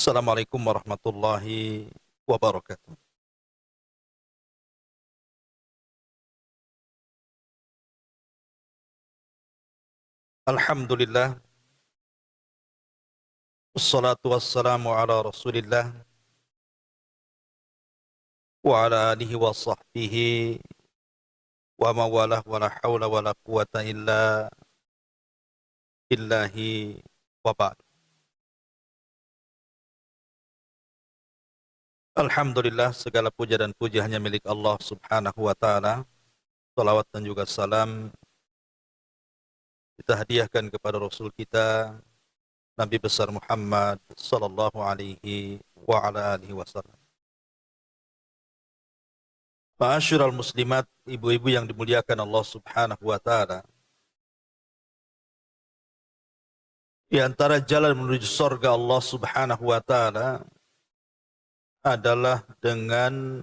Assalamualaikum warahmatullahi wabarakatuh. Alhamdulillah, wassalatu wassalamu ala rasulillah, wa ala alihi wa sahbihi, wa mawalah wa la hawla wa la quwata illa billahi wa ba'd. Alhamdulillah, segala puja dan puji hanya milik Allah subhanahu wa ta'ala. Salawat dan juga salam kita hadiahkan kepada Rasul kita, Nabi besar Muhammad sallallahu alaihi wa ala alihi wasallam. Ma'asyiral muslimat, ibu-ibu yang dimuliakan Allah subhanahu wa ta'ala, di antara jalan menuju surga Allah subhanahu wa ta'ala adalah dengan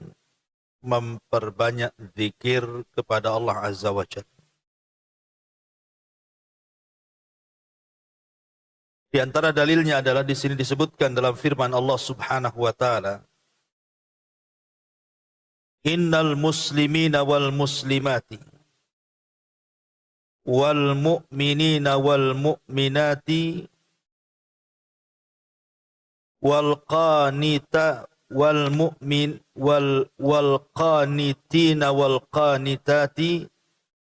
memperbanyak zikir kepada Allah azza wa jalla. Di antara dalilnya adalah di sini disebutkan dalam firman Allah Subhanahu wa taala, "Innal muslimina wal muslimati wal mu'minina wal mu'minati wal qanita wal mu'min wal qanitina wal qanitati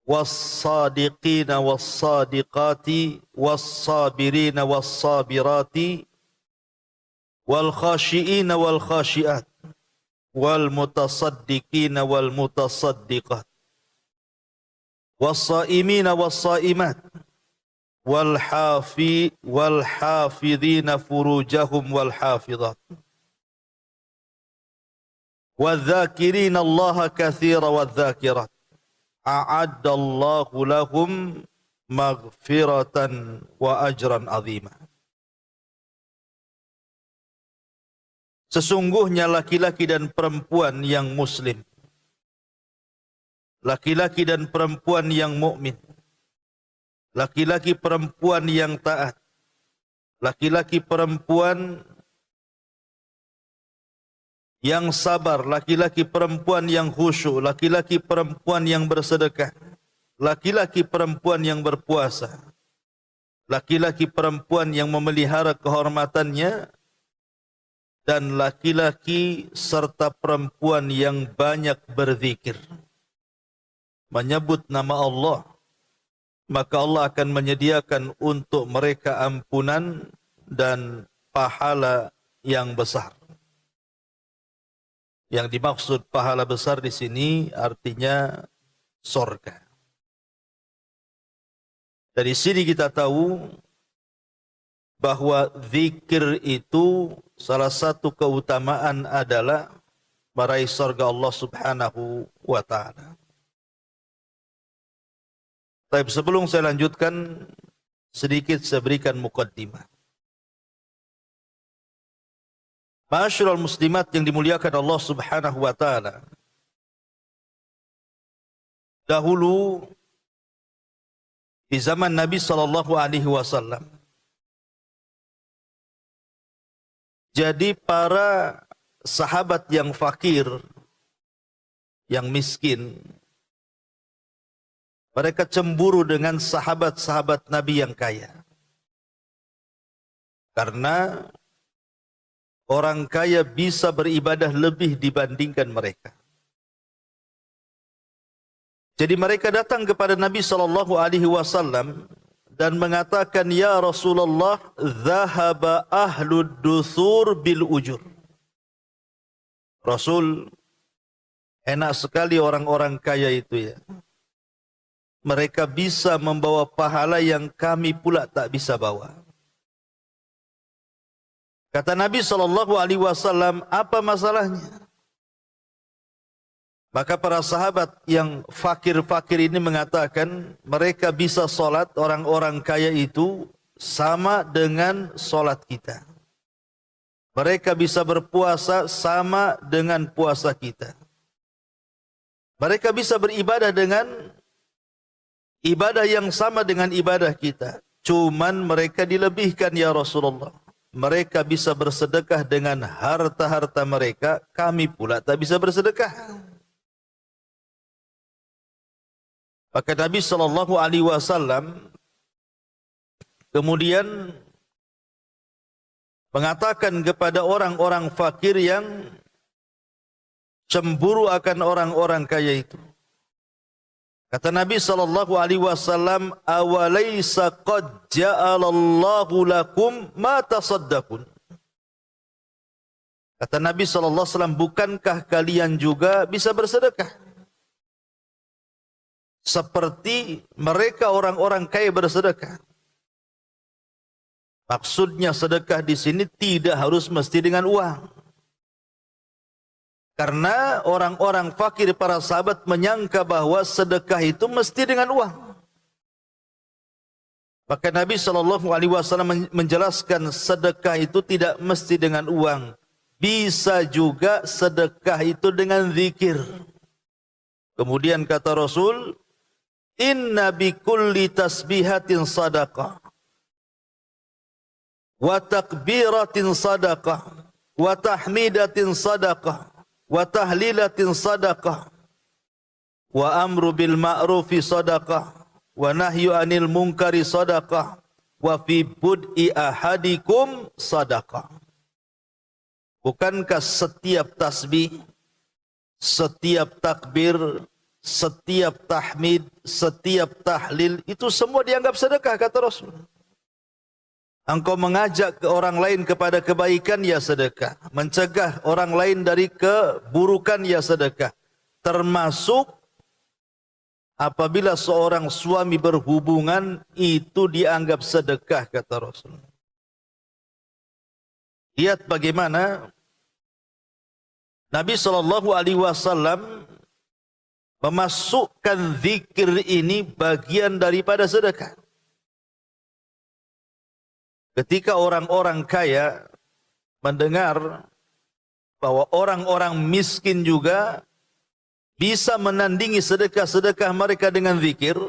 was-sadiqina was-sadiqati was-sabirina was-sabirati wal-khashi'ina wal-khashi'at wal-mutasaddiqina wal-mutasaddiqat was-saimina was-saimat wal-hafidhina furujahum wal-hafidhat wadh-dhakirina Allaha katsira wadh-dhakirat a'addallahu lahum maghfiratan wa ajran azima." Sesungguhnya laki-laki dan perempuan yang muslim, laki-laki dan perempuan yang mukmin, laki-laki perempuan yang taat, laki-laki perempuan yang sabar, laki-laki perempuan yang khusyuk, laki-laki perempuan yang bersedekah, laki-laki perempuan yang berpuasa, laki-laki perempuan yang memelihara kehormatannya, dan laki-laki serta perempuan yang banyak berzikir, menyebut nama Allah, maka Allah akan menyediakan untuk mereka ampunan dan pahala yang besar. Yang dimaksud pahala besar di sini artinya surga. Dari sini kita tahu bahwa zikir itu salah satu keutamaan adalah meraih surga Allah subhanahu wa ta'ala. Tapi sebelum saya lanjutkan, sedikit saya berikan muqaddimah. Ma'asyiral muslimat yang dimuliakan Allah subhanahu wa ta'ala, dahulu di zaman Nabi sallallahu alaihi wasallam, jadi para sahabat yang fakir, yang miskin, mereka cemburu dengan sahabat-sahabat Nabi yang kaya. Karena orang kaya bisa beribadah lebih dibandingkan mereka. Jadi mereka datang kepada Nabi sallallahu alaihi wasallam dan mengatakan, "Ya Rasulullah, dhahaba ahlud duthur bil ujur." Rasul, enak sekali orang-orang kaya itu ya. Mereka bisa membawa pahala yang kami pula tak bisa bawa. Kata Nabi SAW, apa masalahnya? Maka para sahabat yang fakir-fakir ini mengatakan, mereka bisa solat, orang-orang kaya itu sama dengan solat kita. Mereka bisa berpuasa sama dengan puasa kita. Mereka bisa beribadah dengan ibadah yang sama dengan ibadah kita. Cuman mereka dilebihkan ya Rasulullah. mereka bisa bersedekah dengan harta-harta mereka, kami pula tak bisa bersedekah. Maka Nabi SAW kemudian mengatakan kepada orang-orang fakir yang cemburu akan orang-orang kaya itu. Kata Nabi SAW, awalaysa qad ja'alallahu lakum ma tasaddaqun. Kata Nabi SAW, bukankah kalian juga bisa bersedekah? Seperti mereka orang-orang kaya bersedekah. Maksudnya sedekah di sini tidak harus mesti dengan uang. Karena orang-orang fakir para sahabat menyangka bahwa sedekah itu mesti dengan uang. Maka Nabi SAW menjelaskan sedekah itu tidak mesti dengan uang. Bisa juga sedekah itu dengan zikir. Kemudian kata Rasul, inna bi kulli tasbihatin sadaqah. Wa takbiratin sadaqah, wa tahmidatin sadaqah, wa tahlilatin sadaqah, wa amru bil ma'rufi sadaqah, wa nahyu anil munkari sadaqah, wa fi bud'i ahadikum sadaqah. Bukankah setiap tasbih, setiap takbir, setiap tahmid, setiap tahlil itu semua dianggap sedekah, kata Rasul. Engkau mengajak ke orang lain kepada kebaikan, ya sedekah. Mencegah orang lain dari keburukan, ya sedekah. Termasuk apabila seorang suami berhubungan, itu dianggap sedekah, kata Rasul. Lihat bagaimana Nabi SAW memasukkan zikir ini bagian daripada sedekah. Ketika orang-orang kaya mendengar bahwa orang-orang miskin juga bisa menandingi sedekah-sedekah mereka dengan zikir,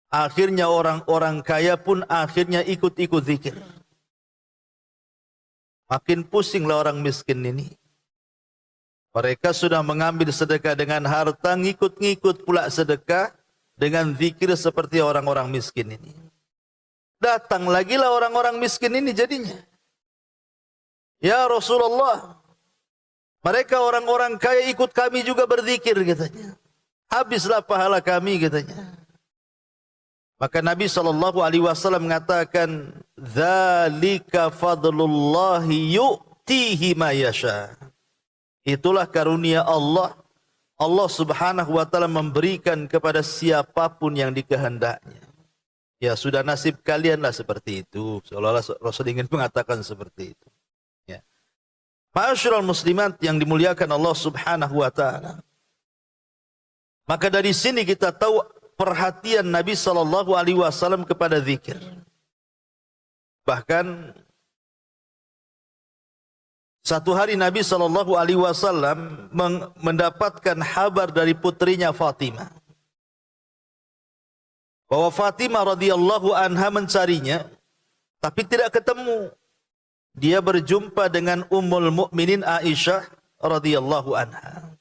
akhirnya orang-orang kaya pun akhirnya ikut-ikut zikir. Makin pusinglah orang miskin ini. Mereka sudah mengambil sedekah dengan harta, ngikut-ngikut pula sedekah dengan zikir seperti orang-orang miskin ini. Datang lagi lah orang-orang miskin ini jadinya. Ya Rasulullah, mereka orang-orang kaya ikut kami juga berzikir, katanya. Habislah pahala kami, katanya. Maka Nabi SAW mengatakan, dzalika fadlullahi yu'tihi ma yasha. Itulah karunia Allah. Allah Subhanahu wa taala memberikan kepada siapapun yang dikehendaknya. Ya sudah nasib kalianlah seperti itu. Seolah-olah Rasul ingin mengatakan seperti itu. Ya. Ma'asyiral muslimat yang dimuliakan Allah Subhanahu wa taala. Maka dari sini kita tahu perhatian Nabi SAW kepada zikir. Bahkan satu hari Nabi SAW mendapatkan kabar dari putrinya Fatimah, bahwa Fatimah radhiyallahu anha mencarinya, tapi tidak ketemu. Dia berjumpa dengan Ummul Mukminin Aisyah radhiyallahu anha.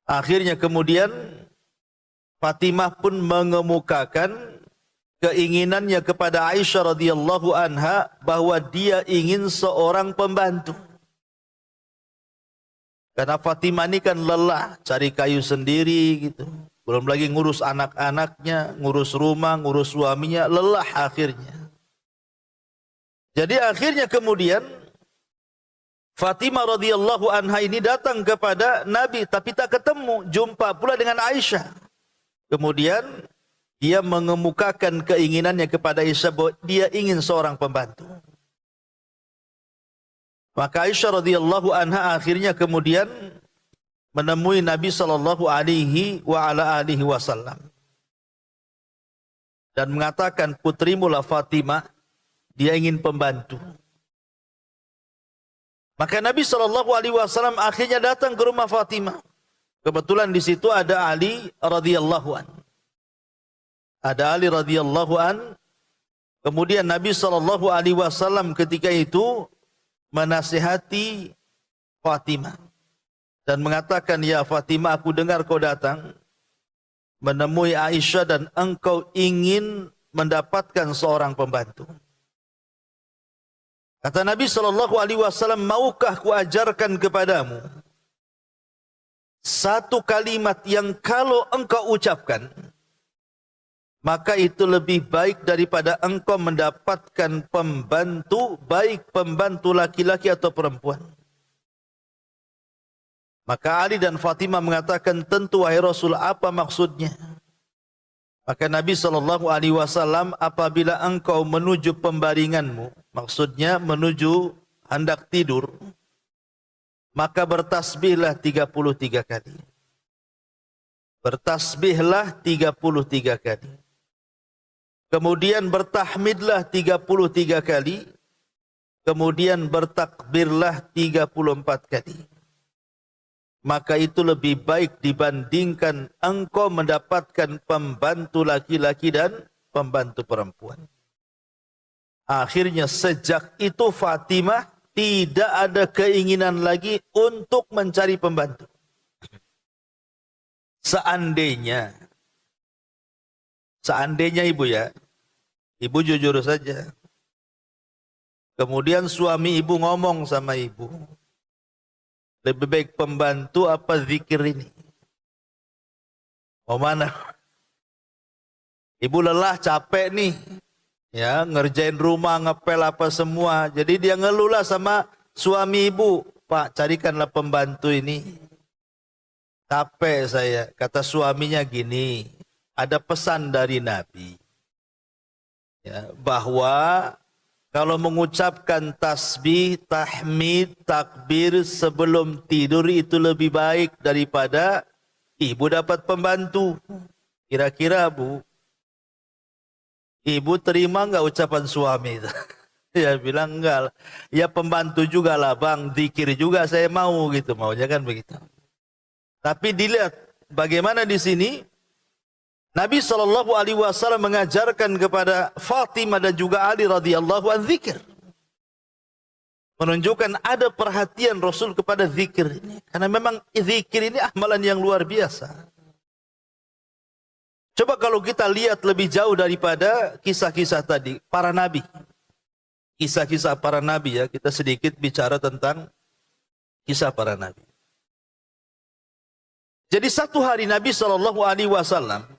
Akhirnya kemudian Fatimah pun mengemukakan keinginannya kepada Aisyah radhiyallahu anha bahwa dia ingin seorang pembantu. Karena Fatimah ini kan lelah cari kayu sendiri gitu. Belum lagi ngurus anak-anaknya, ngurus rumah, ngurus suaminya, lelah akhirnya. Jadi akhirnya kemudian Fatimah radhiyallahu anha ini datang kepada Nabi tapi tak ketemu, jumpa pula dengan Aisyah. Kemudian dia mengemukakan keinginannya kepada Aisyah bahwa dia ingin seorang pembantu. Maka Aisyah radhiyallahu anha akhirnya kemudian menemui Nabi sallallahu alaihi wasallam dan mengatakan, putrimu lah Fatimah, dia ingin pembantu. Maka Nabi sallallahu alaihi wasallam akhirnya datang ke rumah Fatimah. Kebetulan di situ ada Ali radhiyallahu an. Ada Ali radhiyallahu an, Kemudian Nabi SAW ketika itu menasihati Fatimah dan mengatakan, ya Fatimah, aku dengar kau datang menemui Aisyah dan engkau ingin mendapatkan seorang pembantu. Kata Nabi SAW, maukah ku ajarkan kepadamu satu kalimat yang kalau engkau ucapkan, maka itu lebih baik daripada engkau mendapatkan pembantu, baik pembantu laki-laki atau perempuan. Maka Ali dan Fatimah mengatakan, tentu wahai Rasul, apa maksudnya? Maka Nabi SAW, apabila engkau menuju pembaringanmu, maksudnya menuju hendak tidur, maka bertasbihlah 33 kali. Bertasbihlah 33 kali. Kemudian bertahmidlah 33 kali. Kemudian bertakbirlah 34 kali. Maka itu lebih baik dibandingkan engkau mendapatkan pembantu laki-laki dan pembantu perempuan. Akhirnya sejak itu Fatimah tidak ada keinginan lagi untuk mencari pembantu. Seandainya ibu ya, ibu jujur saja. Kemudian suami ibu ngomong sama ibu, lebih baik pembantu apa zikir ini? Mau mana? Ibu lelah, capek nih. Ya, ngerjain rumah, ngepel apa semua. Jadi dia ngeluh sama suami ibu, Pak, carikanlah pembantu ini. Capek saya. Kata suaminya gini, ada pesan dari Nabi, ya, bahwa kalau mengucapkan tasbih, tahmid, takbir sebelum tidur itu lebih baik daripada ibu dapat pembantu. Kira-kira Bu, ibu terima enggak ucapan suami itu? Ya bilang enggak. Ya pembantu juga lah bang, zikir juga saya mau gitu, maunya kan begitu. Tapi dilihat bagaimana di sini Nabi SAW mengajarkan kepada Fatimah dan juga Ali radhiyallahu an zikir. Menunjukkan ada perhatian Rasul kepada zikir ini. Karena memang zikir ini amalan yang luar biasa. Coba kalau kita lihat lebih jauh daripada kisah-kisah tadi, para nabi. Kisah-kisah para nabi ya, kita sedikit bicara tentang kisah para nabi. Jadi satu hari Nabi SAW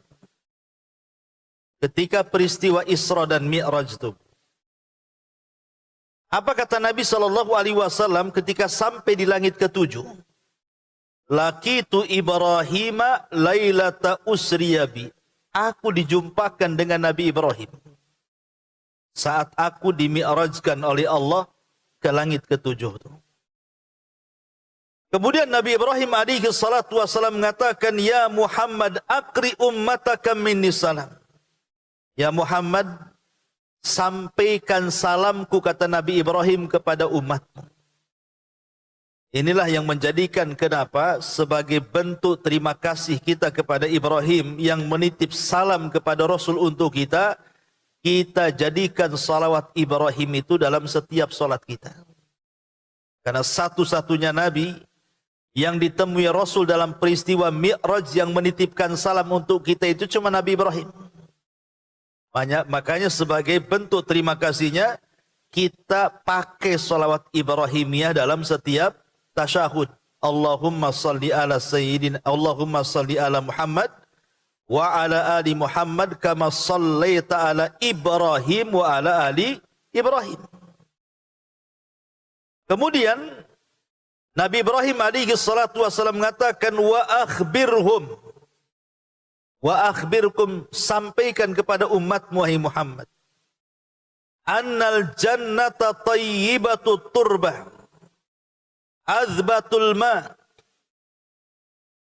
ketika peristiwa Isra dan Mi'raj itu, apa kata Nabi SAW ketika sampai di langit ketujuh? Laqitu Ibrahima lailata usriyabi. Aku dijumpakan dengan Nabi Ibrahim saat aku dimi'rajkan oleh Allah ke langit ketujuh itu. Kemudian Nabi Ibrahim alaihi salatu wasallam mengatakan, ya Muhammad aqri ummataka minni salam. Ya Muhammad, sampaikan salamku, kata Nabi Ibrahim, kepada umatmu. Inilah yang menjadikan kenapa sebagai bentuk terima kasih kita kepada Ibrahim yang menitip salam kepada Rasul untuk kita, kita jadikan salawat Ibrahim itu dalam setiap solat kita. Karena satu-satunya Nabi yang ditemui Rasul dalam peristiwa Mi'raj yang menitipkan salam untuk kita itu cuma Nabi Ibrahim. Makanya sebagai bentuk terima kasihnya, kita pakai salawat Ibrahimiyah dalam setiap tasyahud. Allahumma salli ala sayyidina, Allahumma salli ala Muhammad wa ala ali Muhammad kama sallaita ala Ibrahim wa ala ali Ibrahim. Kemudian Nabi Ibrahim alaihi salatu wasallam mengatakan, wa akhbirkum, sampaikan kepada umatmu wahai Muhammad, annal jannata tayyibatut turbah azbatul ma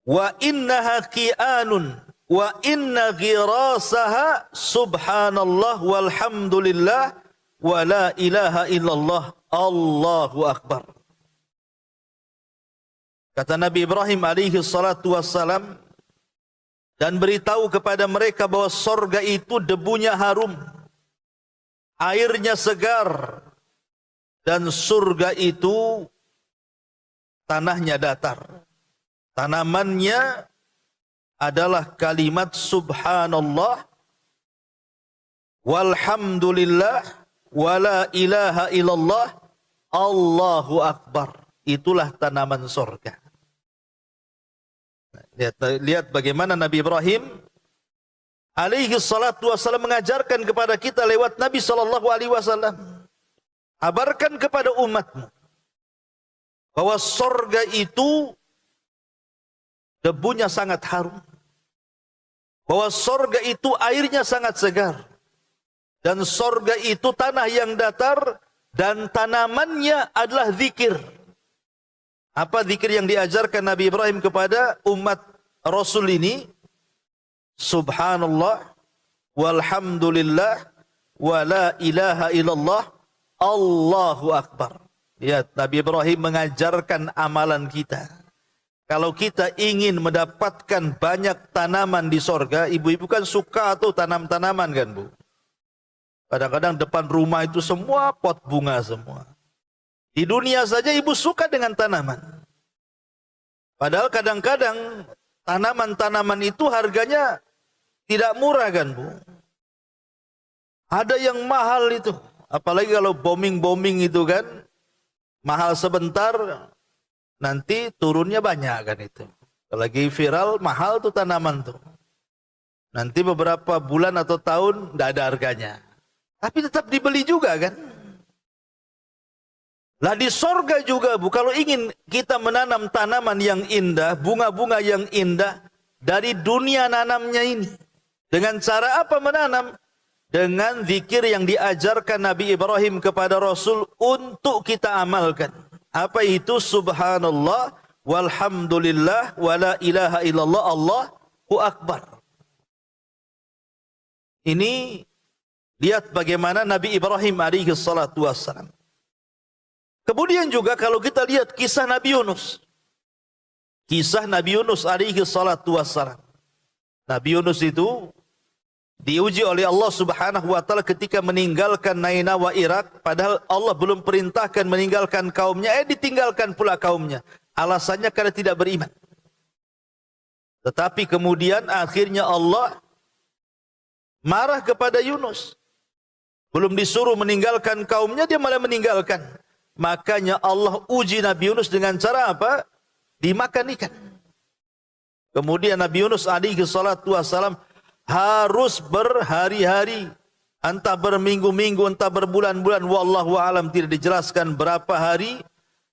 wa innaha qi'anun wa inna ghirasaha subhanallah walhamdulillah wa la ilaha illallah Allahu akbar. Kata Nabi Ibrahim alaihi salatu wassalam, dan beritahu kepada mereka bahwa sorga itu debunya harum, airnya segar, dan surga itu tanahnya datar. Tanamannya adalah kalimat subhanallah, walhamdulillah, wala ilaha illallah, Allahu akbar. Itulah tanaman surga. Lihat bagaimana Nabi Ibrahim alaihi salatu wassalam mengajarkan kepada kita lewat Nabi sallallahu alaihi wasallam. Kabarkan kepada umatmu bahwa surga itu debunya sangat harum. Bahwa surga itu airnya sangat segar. Dan surga itu tanah yang datar dan tanamannya adalah zikir. Apa zikir yang diajarkan Nabi Ibrahim kepada umat Rasul ini? Subhanallah, walhamdulillah, wa la ilaha illallah, Allahu akbar. Lihat, Nabi Ibrahim mengajarkan amalan kita. Kalau kita ingin mendapatkan banyak tanaman di sorga, ibu-ibu kan suka tuh tanam-tanaman kan bu. Kadang-kadang depan rumah itu semua pot bunga semua. Di dunia saja ibu suka dengan tanaman. Padahal kadang-kadang tanaman-tanaman itu harganya tidak murah kan bu. Ada yang mahal itu. Apalagi kalau bombing-bombing itu kan. Mahal sebentar, nanti turunnya banyak kan itu. Kalau lagi viral, mahal tuh tanaman tuh. Nanti beberapa bulan atau tahun, tidak ada harganya. Tapi tetap dibeli juga kan. Lah di sorga juga bu, kalau ingin kita menanam tanaman yang indah, bunga-bunga yang indah, dari dunia nanamnya ini. Dengan cara apa menanam? Dengan zikir yang diajarkan Nabi Ibrahim kepada Rasul untuk kita amalkan. Apa itu? Subhanallah, walhamdulillah, wala ilaha illallah, Allahu akbar. Ini lihat bagaimana Nabi Ibrahim alaihi salatu wassalam. Kemudian juga kalau kita lihat kisah Nabi Yunus. Kisah Nabi Yunus alaihi salatu wassalam. Nabi Yunus itu diuji oleh Allah subhanahu wa ta'ala ketika meninggalkan Nainawa Irak. Padahal Allah belum perintahkan meninggalkan kaumnya. Ditinggalkan pula kaumnya. Alasannya karena tidak beriman. Tetapi kemudian akhirnya Allah marah kepada Yunus. Belum disuruh meninggalkan kaumnya, dia malah meninggalkan. Makanya Allah uji Nabi Yunus dengan cara apa? Dimakan ikan. Kemudian Nabi Yunus alaihi salatu wassalam harus berhari-hari, entah berminggu-minggu, entah berbulan-bulan, wallahu alam, tidak dijelaskan berapa hari,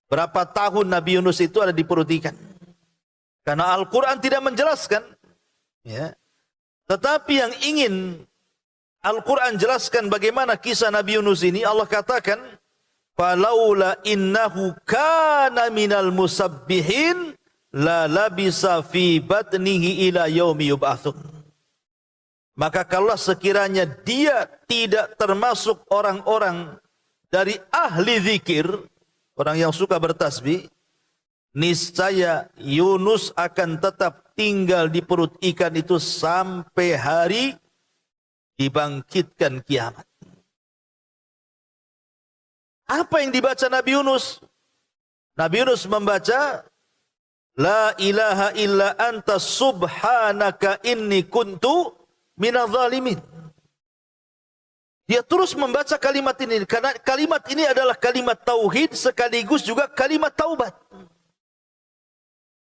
berapa tahun Nabi Yunus itu ada di perut ikan. Karena Al-Quran tidak menjelaskan. Ya. Tetapi yang ingin Al-Quran jelaskan bagaimana kisah Nabi Yunus ini, Allah katakan, "Falaula innahu kana minal musabbihin, la labisa fi batnihi ila yaumi yub'atsun." Maka kalau sekiranya dia tidak termasuk orang-orang dari ahli zikir, orang yang suka bertasbih, niscaya Yunus akan tetap tinggal di perut ikan itu sampai hari dibangkitkan kiamat. Apa yang dibaca Nabi Yunus? Nabi Yunus membaca, La ilaha illa anta subhanaka inni kuntu minadh zalimin. Dia terus membaca kalimat ini karena kalimat ini adalah kalimat tauhid sekaligus juga kalimat taubat.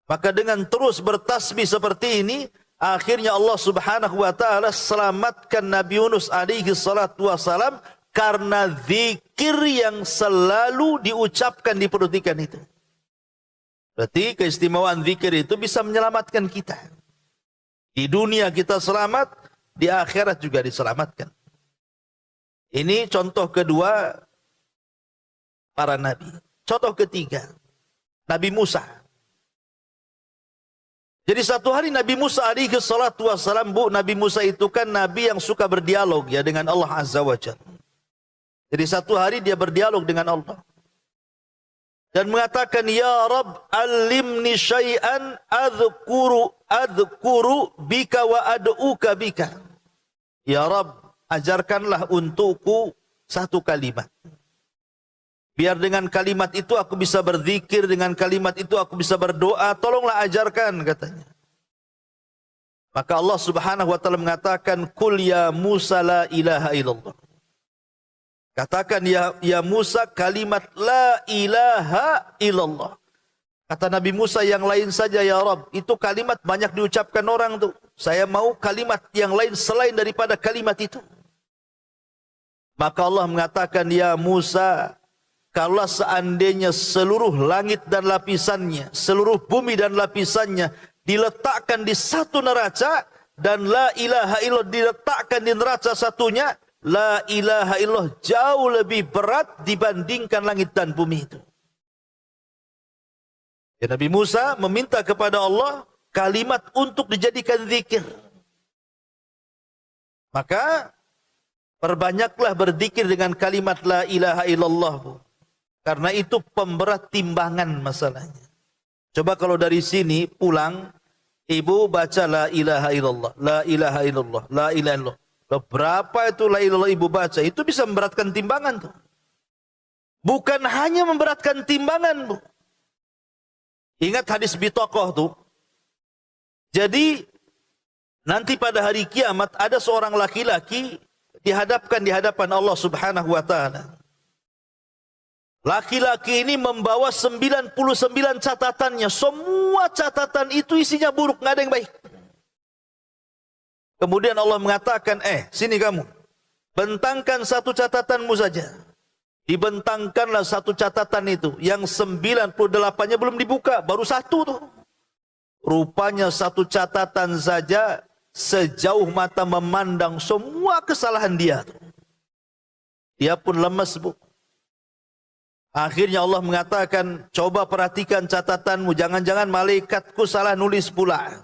Maka dengan terus bertasbih seperti ini, akhirnya Allah Subhanahu wa taala selamatkan Nabi Yunus alaihi salatu wasalam karena zikir yang selalu diucapkan di perut ikan itu. Berarti keistimewaan zikir itu bisa menyelamatkan kita. Di dunia kita selamat, di akhirat juga diselamatkan. Ini contoh kedua para nabi. Contoh ketiga, Nabi Musa. Jadi satu hari Nabi Musa alaihi salatu wassalam, bu, Nabi Musa itu kan nabi yang suka berdialog ya dengan Allah Azza wa Jalla. Jadi satu hari dia berdialog dengan Allah. Dan mengatakan, Ya Rabb, alimni syai'an adhkuru bika wa ad'uka bika. Ya Rabb, ajarkanlah untukku Satu kalimat. Biar dengan kalimat itu aku bisa berzikir, dengan kalimat itu aku bisa berdoa, tolonglah ajarkan katanya. Maka Allah Subhanahu wa taala mengatakan, "Qul ya Musa la ilaha illallah." Katakan ya Musa kalimat la ilaha illallah. Kata Nabi Musa, yang lain saja ya Rabb. Itu kalimat banyak diucapkan orang tuh. Saya mau kalimat yang lain selain daripada kalimat itu. Maka Allah mengatakan, ya Musa, kalau seandainya seluruh langit dan lapisannya, seluruh bumi dan lapisannya diletakkan di satu neraca, dan la ilaha illallah diletakkan di neraca satunya, la ilaha illallah jauh lebih berat dibandingkan langit dan bumi itu. Ya, Nabi Musa meminta kepada Allah kalimat untuk dijadikan zikir. Maka perbanyaklah berzikir dengan kalimat la ilaha illallah, Bu. Karena itu pemberat timbangan masalahnya. Coba kalau dari sini pulang, ibu baca la ilaha illallah, la ilaha illallah, la ilaha illallah. Loh, berapa itu la ilaha illallah ibu baca? Itu bisa memberatkan timbangan tuh. Bukan hanya memberatkan timbangan, Bu. Ingat hadis Bitokoh tuh. Jadi nanti pada hari kiamat ada seorang laki-laki dihadapkan di hadapan Allah Subhanahu wa taala. Laki-laki ini membawa 99 catatannya. Semua catatan itu isinya buruk, nggak ada yang baik. Kemudian Allah mengatakan, sini kamu, bentangkan satu catatanmu saja. Dibentangkanlah satu catatan itu. Yang 98-nya belum dibuka, baru satu tuh. Rupanya satu catatan saja sejauh mata memandang semua kesalahan dia. Dia pun lemes, Bu. Akhirnya Allah mengatakan, coba perhatikan catatanmu, jangan-jangan malaikatku salah nulis pula.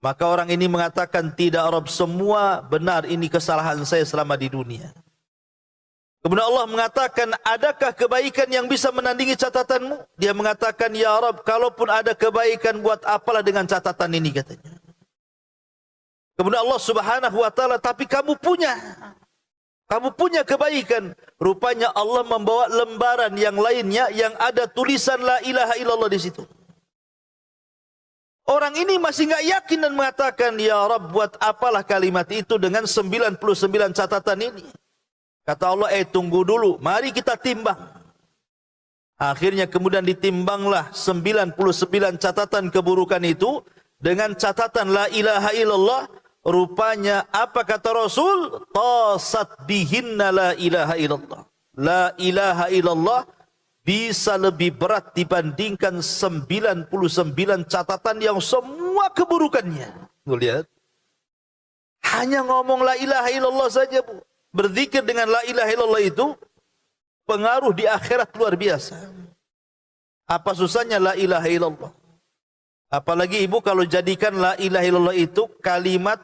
Maka orang ini mengatakan, tidak Rabb, semua benar, ini kesalahan saya selama di dunia. Kemudian Allah mengatakan, adakah kebaikan yang bisa menandingi catatanmu? Dia mengatakan, ya Rabb, kalaupun ada kebaikan, buat apalah dengan catatan ini, katanya. Kemudian Allah Subhanahu wa taala, tapi kamu punya kebaikan. Rupanya Allah membawa lembaran yang lainnya yang ada tulisan la ilaha illallah di situ. Orang ini masih enggak yakin dan mengatakan, ya Rabb, buat apalah kalimat itu dengan 99 catatan ini? Kata Allah, tunggu dulu, mari kita timbang. Akhirnya kemudian ditimbanglah 99 catatan keburukan itu dengan catatan la ilaha illallah. Rupanya apa kata Rasul? Tasat bihinna la ilaha illallah. La ilaha illallah bisa lebih berat dibandingkan 99 catatan yang semua keburukannya. Lihat. Hanya ngomong la ilaha illallah saja, Bu. Berzikir dengan la ilaha illallah itu pengaruh di akhirat luar biasa. Apa susahnya la ilaha illallah? Apalagi ibu kalau jadikan la ilaha illallah itu kalimat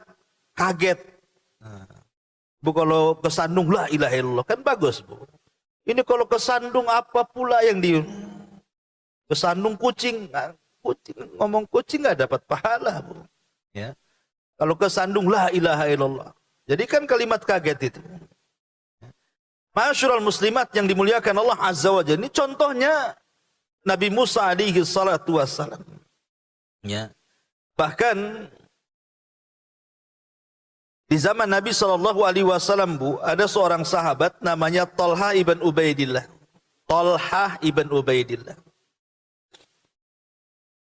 kaget. Bu, kalau kesandung la ilaha illallah kan bagus, Bu. Ini kalau kesandung apa pula yang kesandung kucing, ngomong kucing nggak dapat pahala, Bu. Ya. Kalau kesandung la ilaha illallah. Jadi kan kalimat kaget itu. Ma'asyiral muslimat yang dimuliakan Allah Azza wa Jalla. Ini contohnya Nabi Musa alaihi salatu wassalam. Ya. Bahkan di zaman Nabi sallallahu alaihi wasallam, Bu, ada seorang sahabat namanya Talha ibn Ubaidillah. Talha ibn Ubaidillah.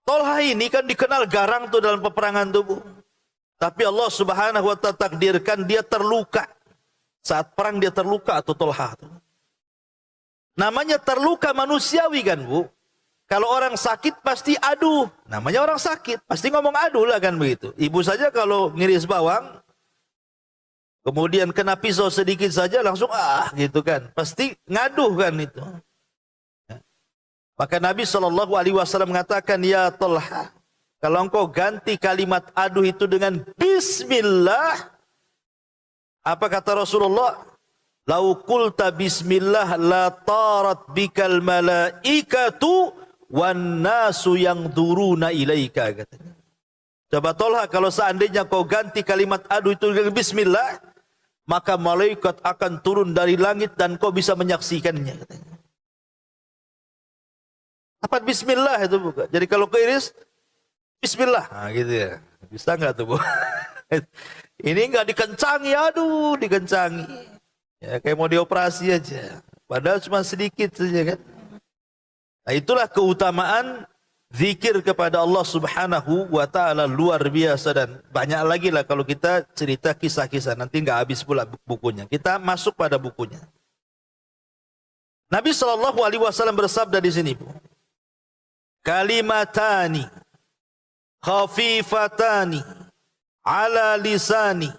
Talha ini kan dikenal garang tuh dalam peperangan tuh, Bu. Tapi Allah Subhanahu wa taala takdirkan dia terluka. Saat perang dia terluka atau Talha itu. Namanya terluka manusiawi kan, Bu. Kalau orang sakit pasti aduh. Namanya orang sakit, pasti ngomong aduh lah kan begitu. Ibu saja kalau ngiris bawang, kemudian kena pisau sedikit saja langsung gitu kan. Pasti ngaduh kan itu. Maka Nabi SAW mengatakan, ya Talha, kalau engkau ganti kalimat aduh itu dengan bismillah, apa kata Rasulullah? Lau qulta bismillah la tarat bikal malaikatu wan nasu yang duruna ilaika, katanya. Coba Talha, kalau seandainya kau ganti kalimat aduh itu dengan bismillah, maka malaikat akan turun dari langit dan kau bisa menyaksikannya, katanya. Apa bismillah itu, Bu? Jadi kalau keiris bismillah, nah, gitu ya. Bisa nggak tuh, Bu? Ini nggak dikencangi, aduh, dikencangi. Ya, kayak mau dioperasi aja. Padahal cuma sedikit saja, kan. Nah, itulah keutamaan zikir kepada Allah Subhanahu wa taala, luar biasa, dan banyak lagi lah kalau kita cerita kisah-kisah, nanti nggak habis pula bukunya. Kita masuk pada bukunya. Nabi sallallahu alaihi wasallam bersabda di sini, Bu. Kalimatani khafifatani ala lisani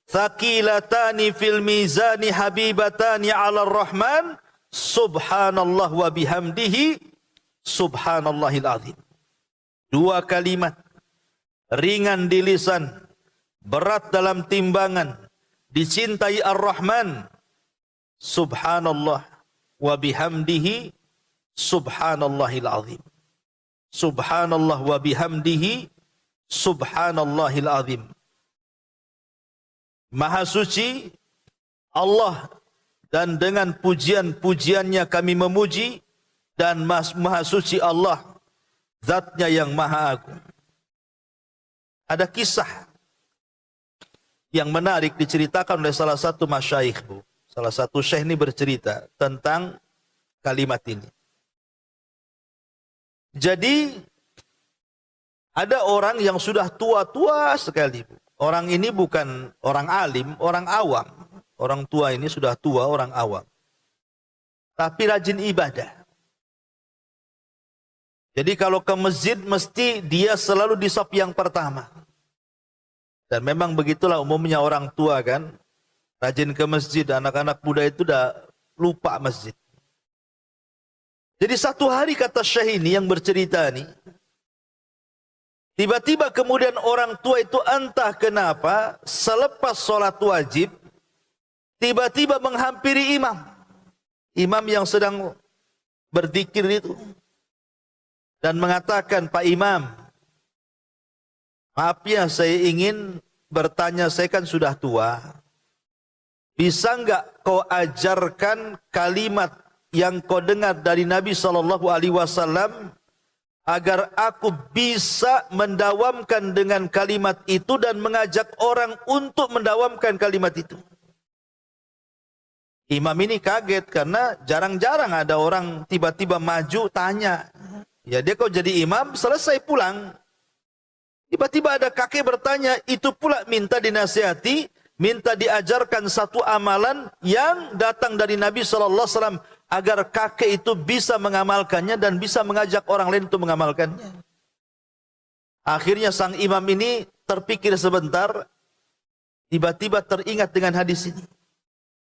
thaqilatani fil mizani habibatani ala rahman subhanallah wa bihamdihi subhanallahil azim. Dua kalimat ringan di lisan, berat dalam timbangan, dicintai Ar-Rahman, subhanallah wa bihamdihi subhanallahil azim. Subhanallah wa bihamdihi subhanallahil azim. Maha suci Allah, dan dengan pujian-pujiannya kami memuji, dan maha suci Allah, zatnya yang maha agung. Ada kisah yang menarik diceritakan oleh salah satu masyayikh, Bu. Salah satu syekh ini bercerita tentang kalimat ini. Jadi ada orang yang sudah tua-tua sekali, Bu. Orang ini bukan orang alim, orang awam. Orang tua ini sudah tua, orang awam. Tapi rajin ibadah. Jadi kalau ke masjid mesti dia selalu di saf yang pertama. Dan memang begitulah umumnya orang tua, kan. Rajin ke masjid, anak-anak muda itu udah lupa masjid. Jadi satu hari, kata Syekh ini yang bercerita ini, tiba-tiba kemudian orang tua itu entah kenapa selepas sholat wajib tiba-tiba menghampiri imam. Imam yang sedang berzikir itu, dan mengatakan, Pak Imam, maaf ya, saya ingin bertanya, saya kan sudah tua. Bisa enggak kau ajarkan kalimat yang kau dengar dari Nabi SAW agar aku bisa mendawamkan dengan kalimat itu dan mengajak orang untuk mendawamkan kalimat itu. Imam ini kaget karena jarang-jarang ada orang tiba-tiba maju tanya. Ya, dia kok jadi imam, selesai pulang. Tiba-tiba ada kakek bertanya, itu pula minta dinasihati, minta diajarkan satu amalan yang datang dari Nabi SAW agar kakek itu bisa mengamalkannya dan bisa mengajak orang lain untuk mengamalkannya. Akhirnya sang imam ini terpikir sebentar, tiba-tiba teringat dengan hadis ini.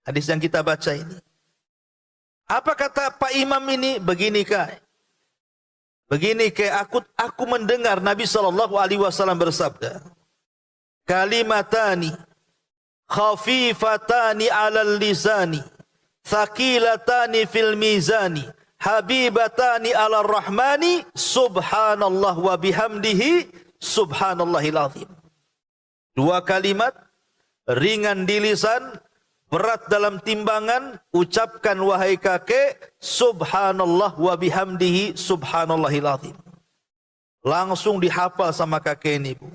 Hadis yang kita baca ini. Apa kata Pak Imam ini? Begini kak. Begini kak, aku mendengar Nabi SAW bersabda, kalimatani khafifatani alal lisani thaqilatani fil mizani habibatani ala rahmani subhanallah wa bihamdihi subhanallahil azim. Dua kalimat ringan di lisan, berat dalam timbangan, ucapkan wahai kakek, subhanallah wa bihamdihi subhanallahil azim. Langsung dihafal sama kakek ini, Bu.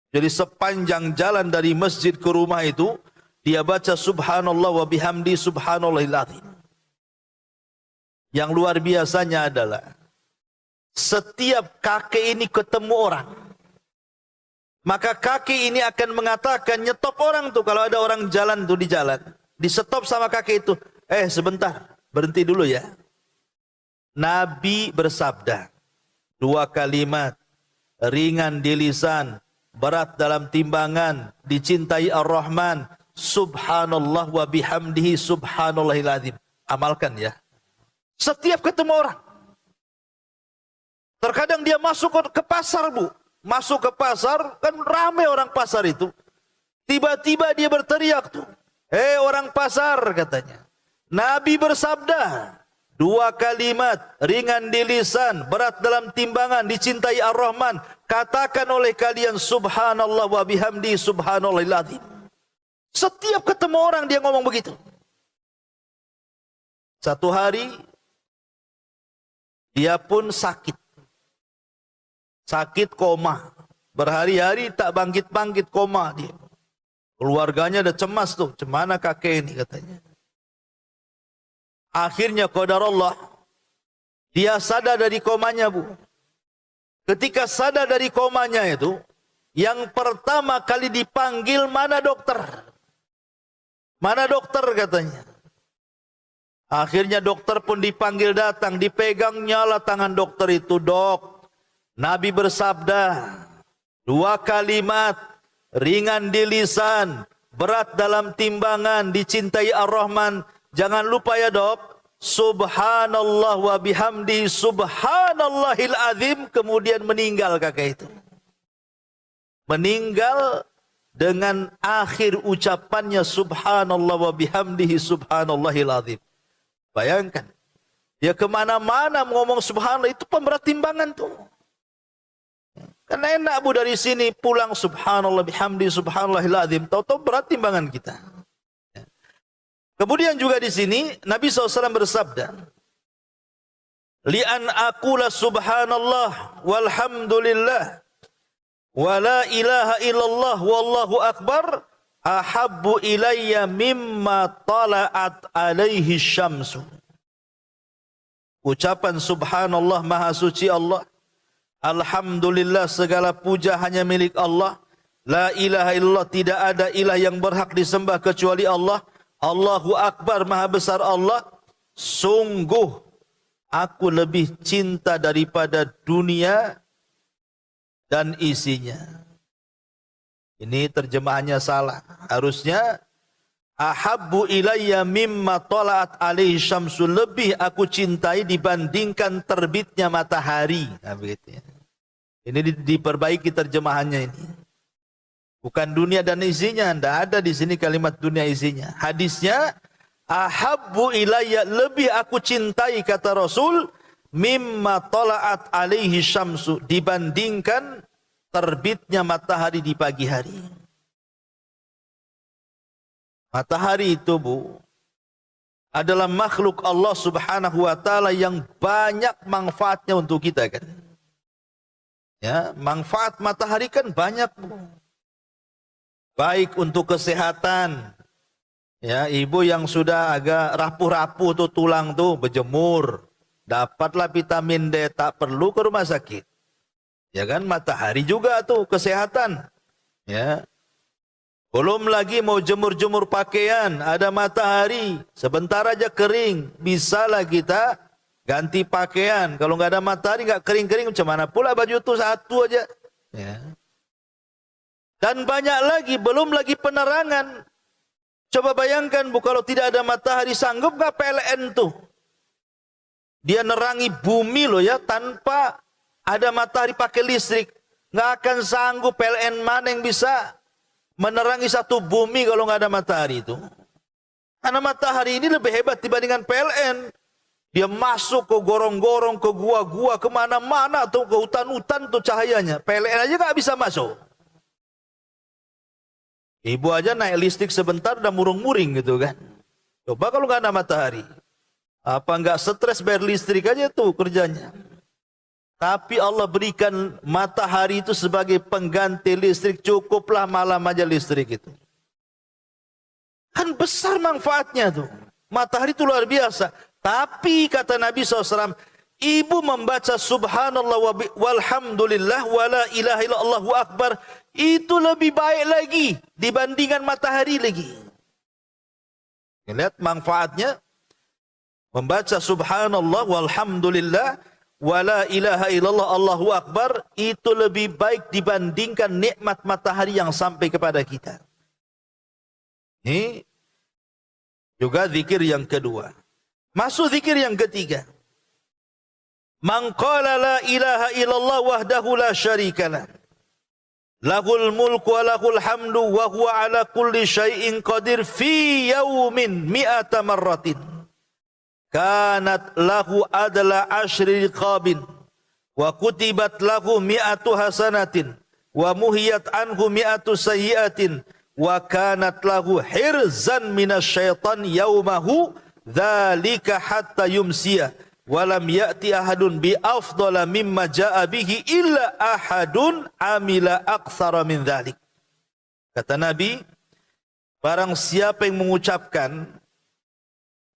Jadi sepanjang jalan dari masjid ke rumah itu, dia baca subhanallah wa bihamdi subhanallahil azim. Yang luar biasanya adalah setiap kakek ini ketemu orang, maka kakek ini akan mengatakan, nyetop orang tuh kalau ada orang jalan tuh di jalan, di stop sama kakek itu. Sebentar, berhenti dulu ya. Nabi bersabda, dua kalimat ringan di lisan, berat dalam timbangan, dicintai Ar-Rahman, subhanallah wa bihamdihi subhanallahil azim. Amalkan ya. Setiap ketemu orang. Terkadang dia masuk ke pasar, Bu. Masuk ke pasar, kan ramai orang pasar itu. Tiba-tiba dia berteriak tuh, orang pasar, katanya, Nabi bersabda, dua kalimat ringan di lisan, berat dalam timbangan, dicintai Ar-Rahman, katakan oleh kalian subhanallah wa bihamdi subhanallahil azim. Setiap ketemu orang dia ngomong begitu. Satu hari dia pun sakit. Sakit koma. Berhari-hari tak bangkit-bangkit, koma dia. Keluarganya ada cemas tuh. Cemana kakek ini katanya. Akhirnya qadarullah. Dia sadar dari komanya, Bu. Ketika sadar dari komanya itu, yang pertama kali dipanggil, mana dokter? Mana dokter katanya. Akhirnya dokter pun dipanggil datang, dipegang nyala tangan dokter itu. Dok, Nabi bersabda, 2 kalimat, ringan di lisan, berat dalam timbangan, dicintai Ar-Rahman. Jangan lupa ya dok, subhanallah wa bihamdi subhanallahil azim. Kemudian meninggal kakek itu. Meninggal dengan akhir ucapannya subhanallah wa bihamdihi subhanallahil azim. Bayangkan, dia kemana-mana ngomong subhanallah, itu pemberat timbangan tuh. Karena enak Bu dari sini pulang subhanallah bihamdi subhanallahil azim, tahu-tahu berat timbangan kita. Kemudian juga di sini Nabi SAW bersabda, li'an aqula subhanallah walhamdulillah wa la ilaha illallah wallahu akbar ahabbu ilayya mimma tala'at alaihi syamsu. Ucapan subhanallah, maha suci Allah, alhamdulillah segala puja hanya milik Allah, la ilaha illallah tidak ada ilah yang berhak disembah kecuali Allah, Allahu akbar maha besar Allah, sungguh aku lebih cinta daripada dunia dan isinya. Ini terjemahannya salah. Harusnya ahabbu ilayya mimma tala'at alaihi syamsu, lebih aku cintai dibandingkan terbitnya matahari. Nah, begitu ya. Ini diperbaiki terjemahannya ini. Bukan dunia dan isinya, tidak ada di sini kalimat dunia isinya. Hadisnya ahabbu ilayya, lebih aku cintai kata Rasul, mimma tala'at alaihi syamsu, dibandingkan terbitnya matahari di pagi hari. Matahari itu Bu adalah makhluk Allah Subhanahu wa taala yang banyak manfaatnya untuk kita kan. Ya, manfaat matahari kan banyak Bu. Baik untuk kesehatan. Ya, ibu yang sudah agak rapuh-rapuh tuh tulang tuh berjemur, dapatlah vitamin D, tak perlu ke rumah sakit. Ya kan, matahari juga tuh kesehatan. Ya. Belum lagi mau jemur-jemur pakaian, ada matahari, sebentar aja kering, bisalah kita ganti pakaian. Kalau nggak ada matahari, nggak kering-kering, macam mana pula baju itu satu aja. Ya. Dan banyak lagi, belum lagi penerangan. Coba bayangkan Bu, kalau tidak ada matahari, sanggup nggak PLN tuh? Dia nerangi bumi loh ya, tanpa ada matahari pakai listrik. Nggak akan sanggup. PLN mana yang bisa menerangi satu bumi kalau nggak ada matahari itu? Karena matahari ini lebih hebat dibandingkan PLN. Dia masuk ke gorong-gorong, ke gua-gua, kemana-mana tuh, ke hutan-hutan tuh cahayanya. PLN aja nggak bisa masuk. Ibu aja naik listrik sebentar udah murung-muring gitu kan. Coba kalau nggak ada matahari, apa nggak stres bayar listrik aja tuh kerjanya. Tapi Allah berikan matahari itu sebagai pengganti listrik, cukuplah malam aja listrik itu. Kan besar manfaatnya tuh. Matahari itu luar biasa. Tapi kata Nabi SAW, ibu membaca subhanallah walhamdulillah wa la ilaha illallah Allahu akbar, itu lebih baik lagi dibandingkan matahari lagi. Lihat manfaatnya. Membaca subhanallah walhamdulillah wa la ilaha illallah Allahu akbar, itu lebih baik dibandingkan nikmat matahari yang sampai kepada kita. Ini juga zikir yang kedua. Masuk zikir yang ketiga. Man qala la ilaha illallah wahdahu la syarikalah, lahul mulku wa lahul hamdu wa huwa ala kulli syai'in qadir fi yaumin mi'ata marratin kanat lahu adla asyri riqabin wa kutibat lahu mi'atu hasanatin wa muhiyat anhu mi'atu sayyiatin wa kanat lahu hirzan minasyaitan yaumahu dzalika hatta yumsiya wa lam ya'ti ahadun bi afdala mimma jaa bihi illa ahadun amila aktsara min dzalik. Kata Nabi, barang siapa yang mengucapkan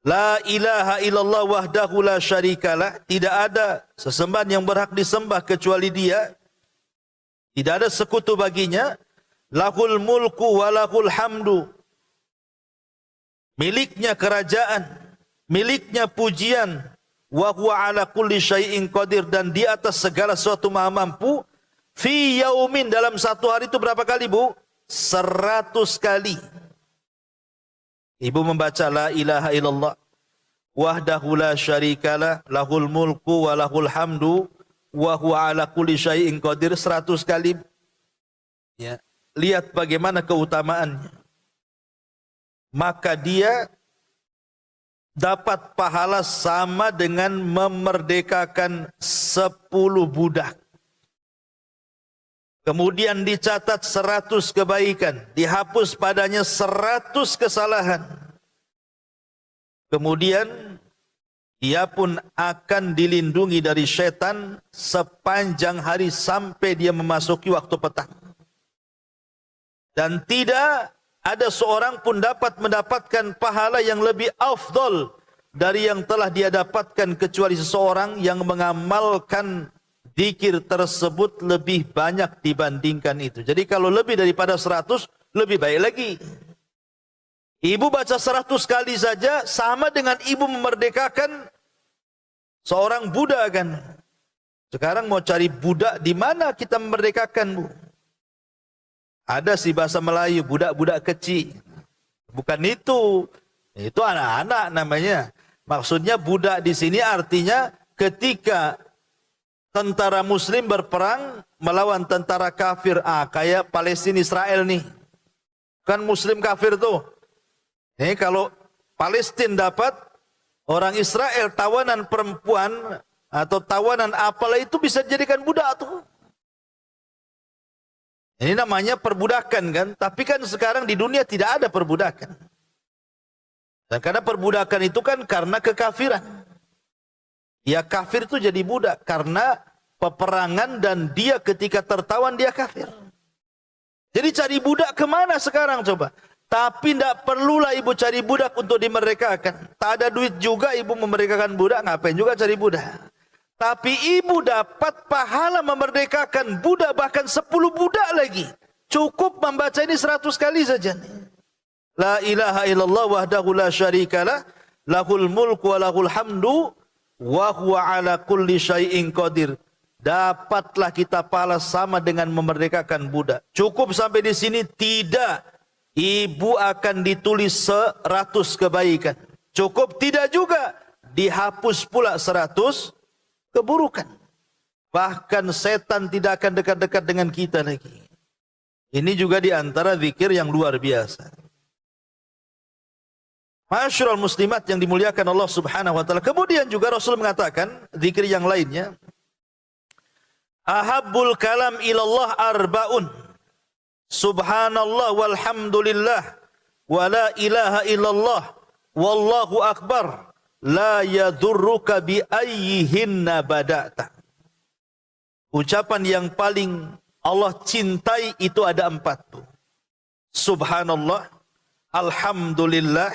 la ilaha illallah wahdahu la syarikalah, tidak ada sesembahan yang berhak disembah kecuali Dia, tidak ada sekutu baginya, lahul mulku wa lahul hamdu, miliknya kerajaan, miliknya pujian, wa huwa ala kulli syai'in qadir, dan di atas segala sesuatu maha mampu, fi yaumin, dalam satu hari itu berapa kali, Bu? 100 kali. Ibu membaca la ilaha illallah wahdahu la syarikalah lahul mulku wa lahul hamdu wa huwa ala kulli syai'in qadir 100 kali. Ya, lihat bagaimana keutamaannya. Maka dia dapat pahala sama dengan memerdekakan 10 budak. Kemudian dicatat 100 kebaikan, dihapus padanya 100 kesalahan. Kemudian dia pun akan dilindungi dari setan sepanjang hari sampai dia memasuki waktu petang. Dan tidak ada seorang pun dapat mendapatkan pahala yang lebih afdol dari yang telah dia dapatkan kecuali seseorang yang mengamalkan zikir tersebut lebih banyak dibandingkan itu. Jadi kalau lebih daripada 100, lebih baik lagi. Ibu baca 100 kali saja sama dengan ibu memerdekakan seorang budak kan. Sekarang mau cari budak di mana kita memerdekakan, Bu? Ada sih bahasa Melayu, budak-budak kecil. Bukan itu. Itu anak-anak namanya. Maksudnya budak di sini artinya ketika tentara muslim berperang melawan tentara kafir, kayak Palestina Israel nih. Kan muslim kafir tuh. Nih kalau Palestina dapat orang Israel tawanan perempuan atau tawanan apalah itu bisa dijadikan budak tuh. Ini namanya perbudakan kan, tapi kan sekarang di dunia tidak ada perbudakan. Dan karena perbudakan itu kan karena kekafiran. Ya kafir itu jadi budak karena peperangan dan dia ketika tertawan dia kafir. Jadi cari budak kemana sekarang coba? Tapi tidak perlulah ibu cari budak untuk dimerdekakan. Tak ada duit juga ibu memerdekakan budak, ngapain juga cari budak. Tapi ibu dapat pahala memerdekakan budak, bahkan 10 budak lagi. Cukup membaca ini 100 kali saja. La ilaha illallah wahdahu la syarikalah lahul mulku wa lahul hamdu wa huwa ala kulli syai'in qadir. Dapatlah kita pahala sama dengan memerdekakan budak. Cukup sampai di sini? Tidak. Ibu akan ditulis 100 kebaikan. Cukup? Tidak juga. Dihapus pula 100 keburukan. Bahkan setan tidak akan dekat-dekat dengan kita lagi. Ini juga di antara zikir yang luar biasa. Ma'asyiral muslimat yang dimuliakan Allah Subhanahu wa taala. Kemudian juga Rasul mengatakan zikir yang lainnya, ahabbul kalam ilallah arba'un, subhanallah walhamdulillah wa la ilaha illallah wallahu akbar la yadurruka bi ayyihinna bada'ta. Ucapan yang paling Allah cintai itu ada 4 tuh. Subhanallah, alhamdulillah,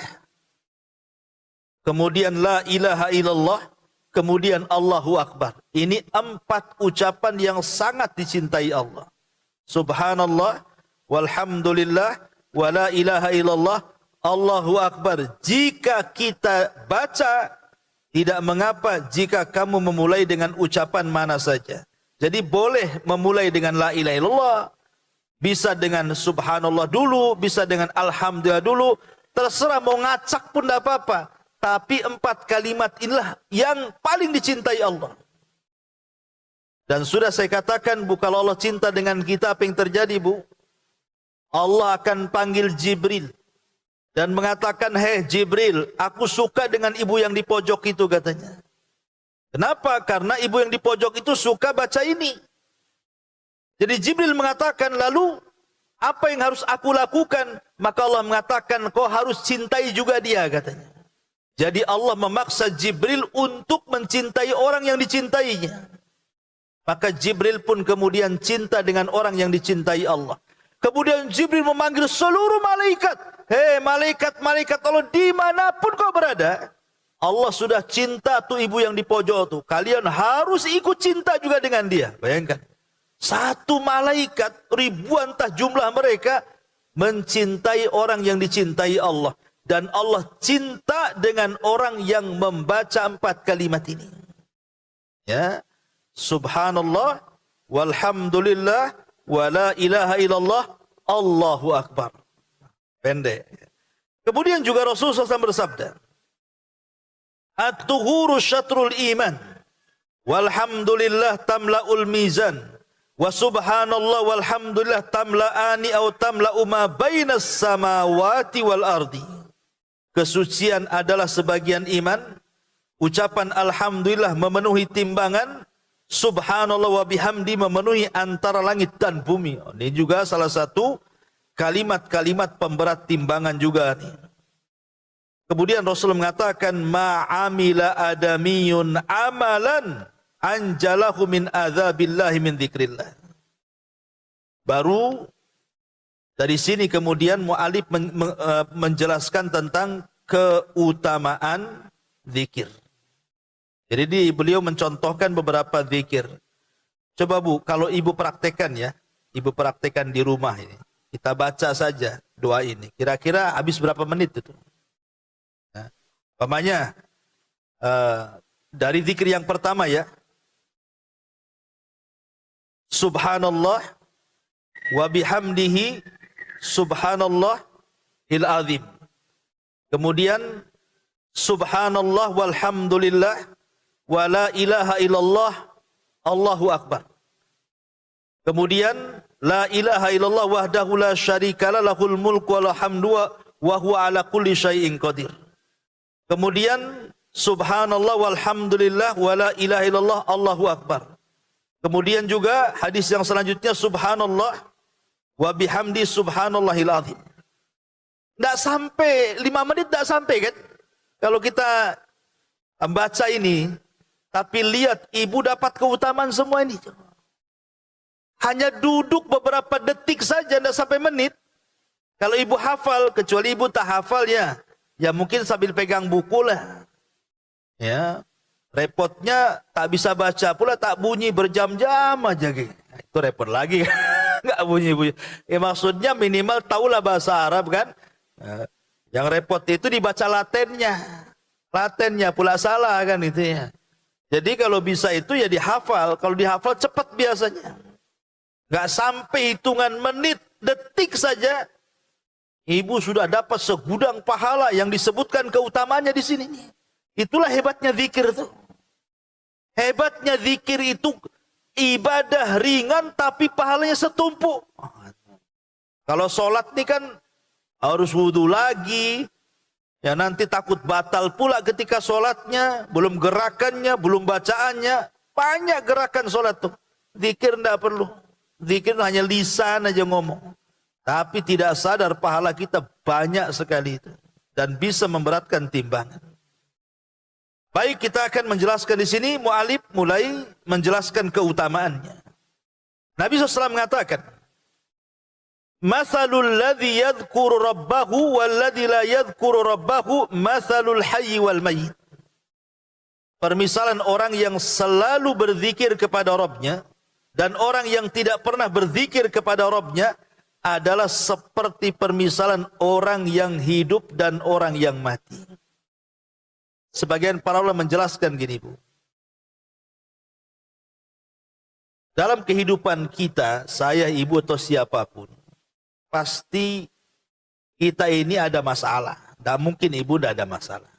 kemudian la ilaha illallah, kemudian Allahu Akbar. Ini 4 ucapan yang sangat dicintai Allah. Subhanallah, walhamdulillah, wa la ilaha illallah, Allahu Akbar. Jika kita baca, tidak mengapa jika kamu memulai dengan ucapan mana saja. Jadi boleh memulai dengan la ilaha illallah, bisa dengan subhanallah dulu, bisa dengan alhamdulillah dulu, terserah mau ngacak pun tidak apa-apa. Tapi 4 kalimat inilah yang paling dicintai Allah. Dan sudah saya katakan, Bu, kalau Allah cinta dengan kita, apa yang terjadi, Bu? Allah akan panggil Jibril dan mengatakan, "Hei Jibril, aku suka dengan ibu yang di pojok itu," katanya. Kenapa? Karena ibu yang di pojok itu suka baca ini. Jadi Jibril mengatakan, "Lalu Apa yang harus aku lakukan? Maka Allah mengatakan, kau harus cintai juga dia, katanya. Jadi Allah memaksa Jibril untuk mencintai orang yang dicintainya. Maka Jibril pun kemudian cinta dengan orang yang dicintai Allah. Kemudian Jibril memanggil seluruh malaikat. Hei malaikat-malaikat Allah, dimanapun kau berada, Allah sudah cinta tuh ibu yang di pojok tuh. Kalian harus ikut cinta juga dengan dia. Bayangkan. Satu malaikat, ribuan entah jumlah mereka, mencintai orang yang dicintai Allah. Dan Allah cinta dengan orang yang membaca 4 kalimat ini. Ya. Subhanallah, walhamdulillah, wa la ilaha illallah, Allahu Akbar. Pendek. Kemudian juga Rasulullah SAW bersabda, At-tuhuru syatrul iman, walhamdulillah tamla'ul mizan, wa subhanallah walhamdulillah tamla'ani au tamla'u ma bainas samawati wal ardi. Kesucian adalah sebagian iman. Ucapan alhamdulillah memenuhi timbangan. Subhanallah wa bihamdi memenuhi antara langit dan bumi. Ini juga salah satu kalimat-kalimat pemberat timbangan juga nih. Kemudian Rasul mengatakan, ma'amila adamiyun amalan anjalahu min adzabillahi min dzikrillah. Baru dari sini kemudian mu'alif menjelaskan tentang keutamaan zikir. Jadi beliau mencontohkan beberapa zikir. Coba Bu, kalau ibu praktekkan ya, ibu praktekkan di rumah ini. Kita baca saja doa ini. Kira-kira habis berapa menit itu? Nah, umpamanya dari zikir yang pertama ya. Subhanallah wa bihamdihi subhanallah il azim. Kemudian subhanallah walhamdulillah wa la ilaha illallah Allahu Akbar. Kemudian la ilaha illallah wahdahu la syarika lahul mulku wal hamdu wa huwa ala kulli syai'in qadir. Kemudian subhanallah walhamdulillah wa la ilaha illallah Allahu Akbar. Kemudian juga hadis yang selanjutnya subhanallah wa bihamdi subhanallahil azim. Enggak sampai 5 menit, enggak sampai kan? Kalau kita membaca ini, tapi lihat ibu dapat keutamaan semua ini. Hanya duduk beberapa detik saja, enggak sampai menit. Kalau ibu hafal, kecuali ibu tak hafal ya mungkin sambil pegang buku lah. Ya. Repotnya tak bisa baca pula, tak bunyi berjam-jam aja gitu. Itu repot lagi. Enggak bunyi-bunyi. Ya maksudnya minimal tahulah bahasa Arab kan. Yang repot itu dibaca latennya. Latennya pula salah kan itu ya. Jadi kalau bisa itu ya dihafal. Kalau dihafal cepat biasanya. Enggak sampai hitungan menit, detik saja ibu sudah dapat segudang pahala yang disebutkan keutamaannya di sini. Itulah hebatnya zikir itu. Hebatnya zikir itu ibadah ringan tapi pahalanya setumpuk. Kalau sholat ini kan harus wudhu lagi. Ya nanti takut batal pula ketika sholatnya. Belum gerakannya, belum bacaannya. Banyak gerakan sholat tuh. Zikir tidak perlu. Zikir hanya lisan aja ngomong. Tapi tidak sadar pahala kita banyak sekali itu. Dan bisa memberatkan timbangan. Baik, kita akan menjelaskan di sini. Mu'alif mulai menjelaskan keutamaannya. Nabi SAW mengatakan, Mathalul ladzi yadhkuru rabbahu walladzi la yadhkuru rabbahu mathalul hayyi wal mayyit. Permisalan orang yang selalu berzikir kepada Rabbnya dan orang yang tidak pernah berzikir kepada Rabbnya adalah seperti permisalan orang yang hidup dan orang yang mati. Sebagian para ulama menjelaskan gini Bu. Dalam kehidupan kita, saya, ibu atau siapapun, pasti kita ini ada masalah. Tidak mungkin ibu tidak ada masalah.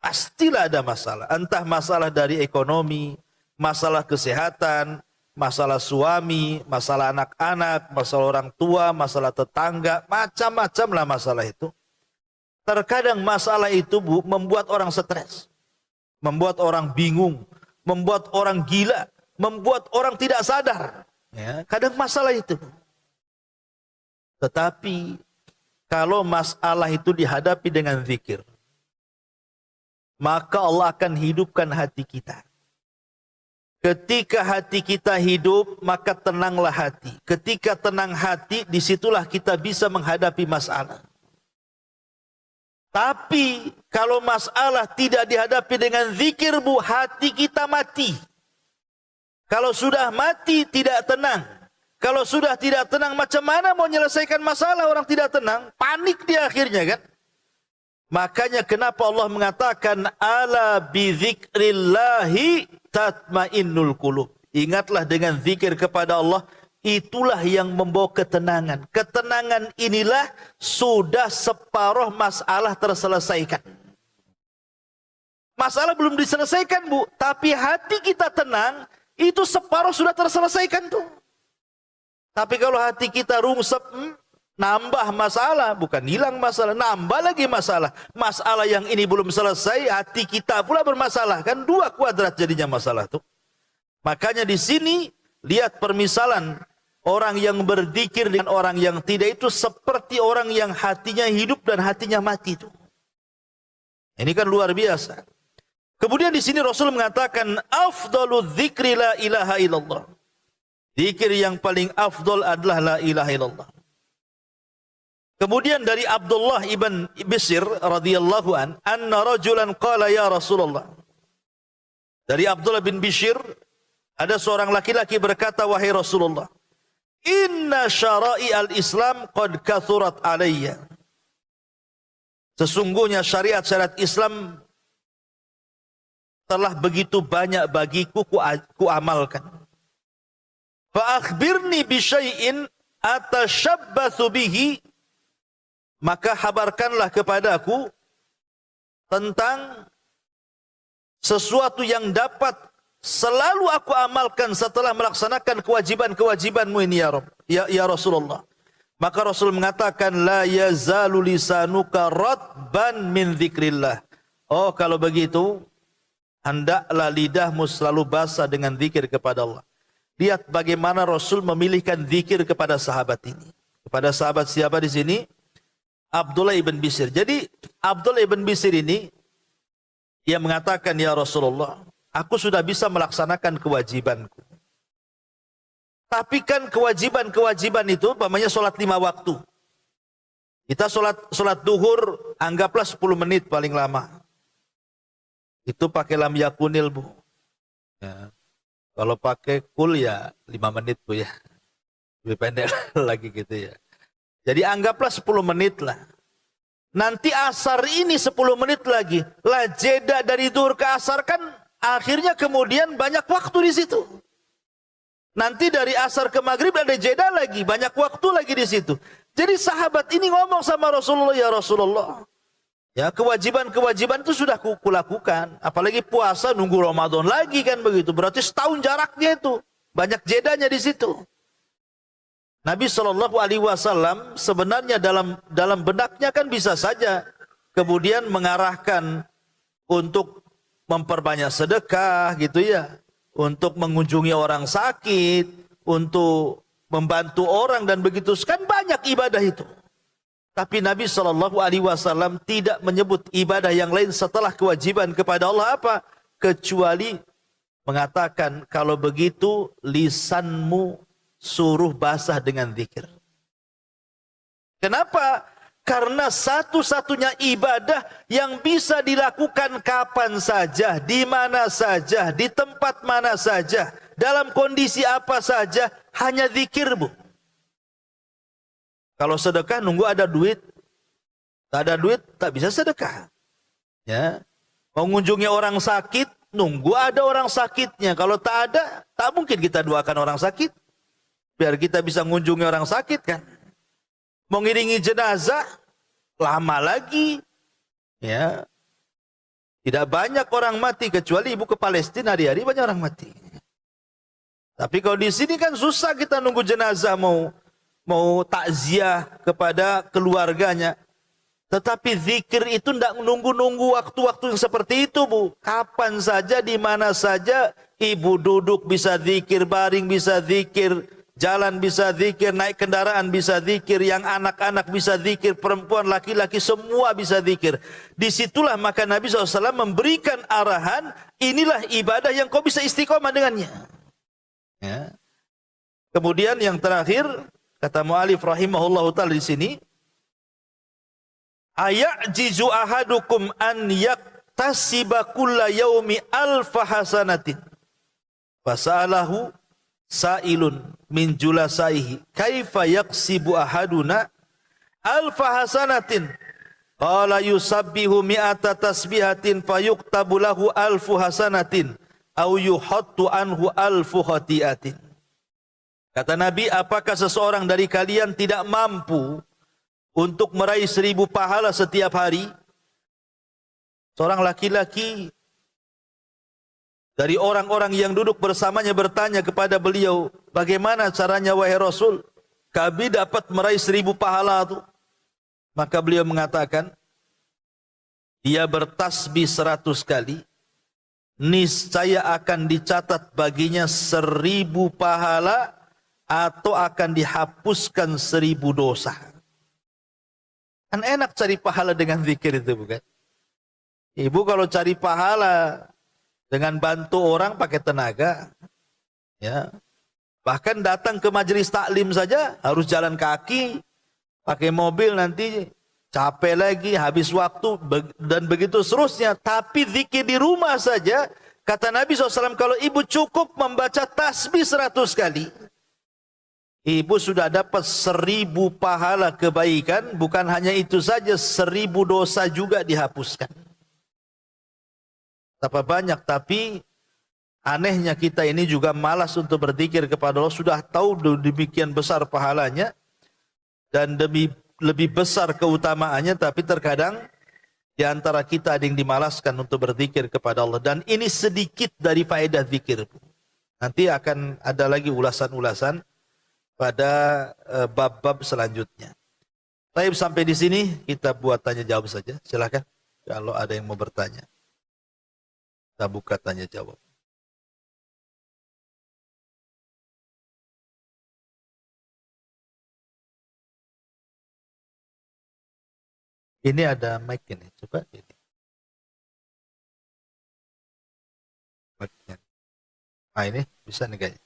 Pastilah ada masalah. Entah masalah dari ekonomi, masalah kesehatan, masalah suami, masalah anak-anak, masalah orang tua, masalah tetangga, macam-macam lah masalah itu. Terkadang masalah itu Bu membuat orang stres, membuat orang bingung, membuat orang gila, membuat orang tidak sadar. Ya, kadang masalah itu. Tetapi kalau masalah itu dihadapi dengan zikir, maka Allah akan hidupkan hati kita. Ketika hati kita hidup, maka tenanglah hati. Ketika tenang hati, disitulah kita bisa menghadapi masalah. Tapi kalau masalah tidak dihadapi dengan zikir, Bu, hati kita mati. Kalau sudah mati, tidak tenang. Kalau sudah tidak tenang, macam mana mau menyelesaikan masalah orang tidak tenang? Panik di akhirnya kan? Makanya kenapa Allah mengatakan ala bizikrillahi tatmainnul qulub. Ingatlah dengan zikir kepada Allah, itulah yang membawa ketenangan. Ketenangan inilah sudah separuh masalah terselesaikan. Masalah belum diselesaikan, Bu, tapi hati kita tenang, itu separuh sudah terselesaikan tuh. Tapi kalau hati kita rungsep, nambah masalah, bukan hilang masalah, nambah lagi masalah. Masalah yang ini belum selesai, hati kita pula bermasalah. Kan dua kuadrat jadinya masalah tuh. Makanya di sini lihat permisalan orang yang berzikir dengan orang yang tidak itu seperti orang yang hatinya hidup dan hatinya mati itu. Ini kan luar biasa. Kemudian di sini Rasul mengatakan afdalu dzikri la ilaha illallah. Zikir yang paling afdal adalah la ilaha illallah. Kemudian dari Abdullah ibn Bishr radhiyallahu an, anna rajulan qala ya Rasulullah. Dari Abdullah bin Bishr, ada seorang laki-laki berkata, wahai Rasulullah, inna syara'i al-Islam qad kathurat alayya. Sesungguhnya syariat-syariat Islam telah begitu banyak bagiku ku amalkan. Fa akhbirni bi syai'in atashabbathu bihi, maka habarkanlah kepadaku tentang sesuatu yang dapat selalu aku amalkan setelah melaksanakan kewajiban-kewajibanmu ini ya Rabb, ya Rasulullah. Maka Rasul mengatakan la yazalu lisanuka ratban min dzikrillah. Oh, kalau begitu hendaklah lidahmu selalu basah dengan zikir kepada Allah. Lihat bagaimana Rasul memilihkan zikir kepada sahabat ini. Kepada sahabat siapa di sini? Abdullah ibn Bishr. Jadi Abdullah ibn Bishr ini dia mengatakan, ya Rasulullah, aku sudah bisa melaksanakan kewajibanku. Tapi kan kewajiban itu umpamanya sholat 5 waktu. Kita sholat duhur anggaplah 10 menit paling lama. Itu pakai lam yakunil, Bu. Ya. Kalau pakai kul ya 5 menit, Bu ya. Lebih pendek lagi gitu ya. Jadi anggaplah 10 menit lah. Nanti asar ini 10 menit lagi. Lah jeda dari duhur ke asar kan akhirnya kemudian banyak waktu di situ. Nanti dari asar ke maghrib ada jeda lagi, banyak waktu lagi di situ. Jadi sahabat ini ngomong sama Rasulullah, ya Rasulullah, ya kewajiban-kewajiban itu sudah kulakukan. Apalagi puasa nunggu Ramadan lagi kan begitu. Berarti setahun jaraknya itu, banyak jedanya di situ. Nabi SAW sebenarnya dalam benaknya kan bisa saja kemudian mengarahkan untuk memperbanyak sedekah gitu ya. Untuk mengunjungi orang sakit, untuk membantu orang dan begitu, kan banyak ibadah itu. Tapi Nabi SAW tidak menyebut ibadah yang lain setelah kewajiban kepada Allah apa? Kecuali mengatakan kalau begitu lisanmu suruh basah dengan zikir. Kenapa? Karena satu-satunya ibadah yang bisa dilakukan kapan saja, di mana saja, di tempat mana saja, dalam kondisi apa saja, hanya zikir, Bu. Kalau sedekah nunggu ada duit, tak ada duit tak bisa sedekah. Ya, mengunjungi orang sakit nunggu ada orang sakitnya. Kalau tak ada, tak mungkin kita doakan orang sakit. Biar kita bisa mengunjungi orang sakit kan. Mengiringi jenazah lama lagi, ya. Tidak banyak orang mati kecuali ibu ke Palestina hari-hari banyak orang mati. Tapi kalau di sini kan susah kita nunggu jenazah mau takziah kepada keluarganya. Tetapi zikir itu tidak menunggu-nunggu waktu-waktu yang seperti itu, Bu. Kapan saja, di mana saja, ibu duduk bisa zikir, baring bisa zikir, jalan bisa zikir, naik kendaraan bisa zikir, yang anak-anak bisa zikir, perempuan, laki-laki semua bisa zikir. Disitulah maka Nabi SAW memberikan arahan, inilah ibadah yang kau bisa istiqomah dengannya. Ya. Kemudian yang terakhir, kata mu'alif rahimahullah ta'ala di sini, aya'jizu ahadukum an yaktasiba kulla yaumi alfa hasanatin. Fasa'alahu sa'ilun min julasaihi kaifa yaksibu ahaduna alfa hasanatin. Qala yusabbihu mi'ata tasbihatin fayuktabu lahu alfu hasanatin au yuhattu anhu alfu khati'atin. Kata Nabi, apakah seseorang dari kalian tidak mampu untuk meraih 1000 pahala setiap hari? Seorang laki-laki dari orang-orang yang duduk bersamanya bertanya kepada beliau, bagaimana caranya wahai Rasul, kami dapat meraih 1000 pahala itu? Maka beliau mengatakan, dia bertasbih 100 kali, niscaya akan dicatat baginya 1000 pahala atau akan dihapuskan 1000 dosa. Kan enak cari pahala dengan zikir itu, bukan? Ibu kalau cari pahala dengan bantu orang pakai tenaga, ya. Bahkan datang ke majelis taklim saja harus jalan kaki, pakai mobil nanti capek lagi, habis waktu dan begitu seterusnya. Tapi zikir di rumah saja, kata Nabi SAW, kalau ibu cukup membaca tasbih 100 kali, ibu sudah dapat 1000 pahala kebaikan. Bukan hanya itu saja, 1000 dosa juga dihapuskan. Betapa banyak, tapi anehnya kita ini juga malas untuk berzikir kepada Allah. Sudah tahu demikian besar pahalanya dan lebih besar keutamaannya, tapi terkadang di antara kita ada yang dimalaskan untuk berzikir kepada Allah. Dan ini sedikit dari faedah zikir. Nanti akan ada lagi ulasan-ulasan pada bab-bab selanjutnya. Baik, sampai di sini kita buat tanya jawab saja. Silakan kalau ada yang mau bertanya. Kita buka tanya jawab. Ini ada mic ini, coba ini. Mic-nya. Ah, ini bisa nih kayaknya.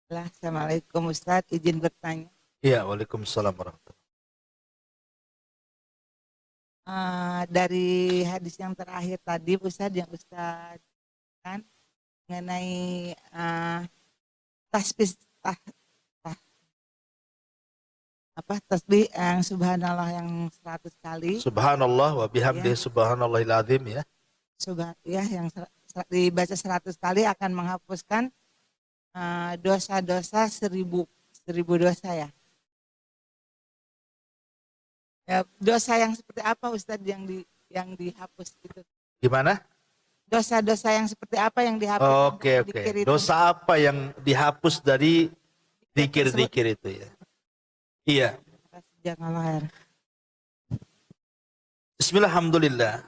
Assalamualaikum Ustadz, izin bertanya. Iya, waalaikumsalam warahmatullahi Dari hadis yang terakhir tadi Ustadz, yang Ustadz kan mengenai tasbih tasbih yang subhanallah yang 100 kali. Subhanallah wa bihamdihi, Ya. subhanallahil azim, ya. Yang dibaca 100 kali akan menghapuskan dosa-dosa 1000 dosa ya. Ya, dosa yang seperti apa Ustadz yang dihapus itu? Gimana? Dosa-dosa yang seperti apa yang dihapus? Oke. Dosa apa yang dihapus dari zikir-zikir itu, ya? Iya. Bismillahirrahmanirrahim.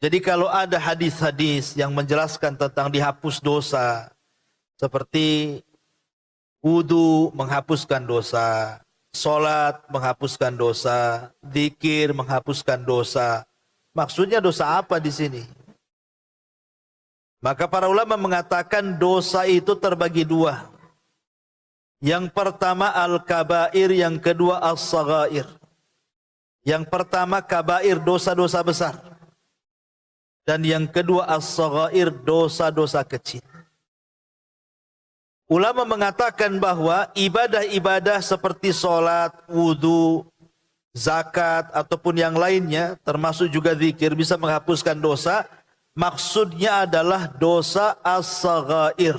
Jadi kalau ada hadis-hadis yang menjelaskan tentang dihapus dosa, seperti wudu menghapuskan dosa, sholat menghapuskan dosa, zikir menghapuskan dosa. Maksudnya dosa apa di sini? Maka para ulama mengatakan dosa itu terbagi dua. Yang pertama al-kabair, yang kedua as-saghair. Yang pertama kabair, dosa-dosa besar. Dan yang kedua as-saghair, dosa-dosa kecil. Ulama mengatakan bahwa ibadah-ibadah seperti sholat, wudu, zakat, ataupun yang lainnya, termasuk juga zikir, bisa menghapuskan dosa. Maksudnya adalah dosa as-saghair,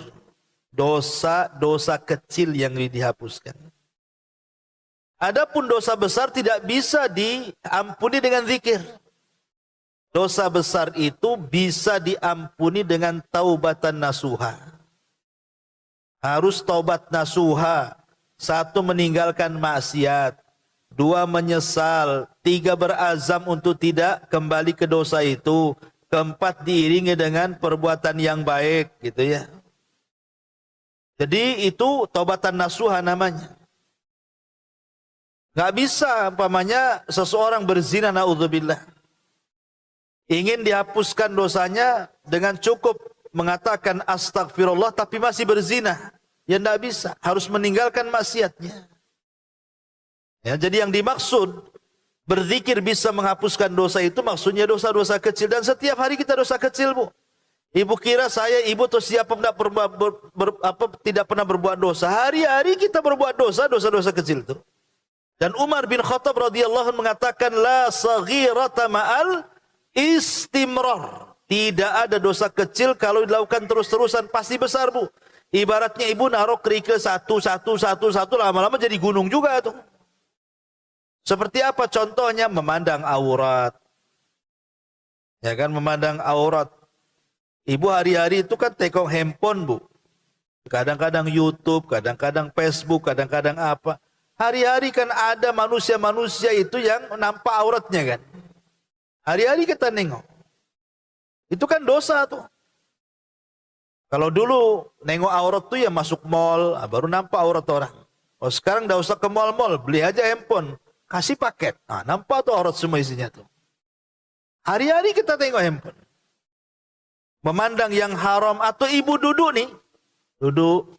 dosa-dosa kecil yang dihapuskan. Adapun dosa besar tidak bisa diampuni dengan zikir. Dosa besar itu bisa diampuni dengan taubatan nasuha. harus taubat nasuha. 1, meninggalkan maksiat. 2, menyesal. 3, berazam untuk tidak kembali ke dosa itu. 4, diiringi dengan perbuatan yang baik, gitu ya. Jadi itu taubatan nasuha namanya. Gak bisa umpamanya seseorang berzina, naudzubillah, ingin dihapuskan dosanya dengan cukup mengatakan astagfirullah tapi masih berzina. Ya tidak bisa, harus meninggalkan maksiatnya. Ya, jadi yang dimaksud berzikir bisa menghapuskan dosa itu maksudnya dosa-dosa kecil. Dan setiap hari kita dosa kecil, Bu. Ibu kira saya, ibu atau siapa tidak pernah berbuat dosa. Hari-hari kita berbuat dosa, dosa-dosa kecil itu. Dan Umar bin Khattab radhiyallahu anhu mengatakan la saghirata ma'al istimrar. Tidak ada dosa kecil kalau dilakukan terus-terusan pasti besar, Bu. Ibaratnya ibu naruh kerikil satu, lama-lama jadi gunung juga tuh. Seperti apa contohnya? Memandang aurat. Ya kan, memandang aurat. Ibu hari-hari itu kan tekong handphone, Bu. Kadang-kadang YouTube, kadang-kadang Facebook, kadang-kadang apa. Hari-hari kan ada manusia-manusia itu yang nampak auratnya kan. Hari-hari kita nengok. Itu kan dosa tuh. Kalau dulu nengok aurat tuh ya masuk mall, baru nampak aurat orang. Oh sekarang dah usah ke mall-mall, beli aja handphone, kasih paket. Nah, nampak tuh aurat semua isinya tuh. Hari-hari kita tengok handphone. Memandang yang haram, atau ibu duduk nih, duduk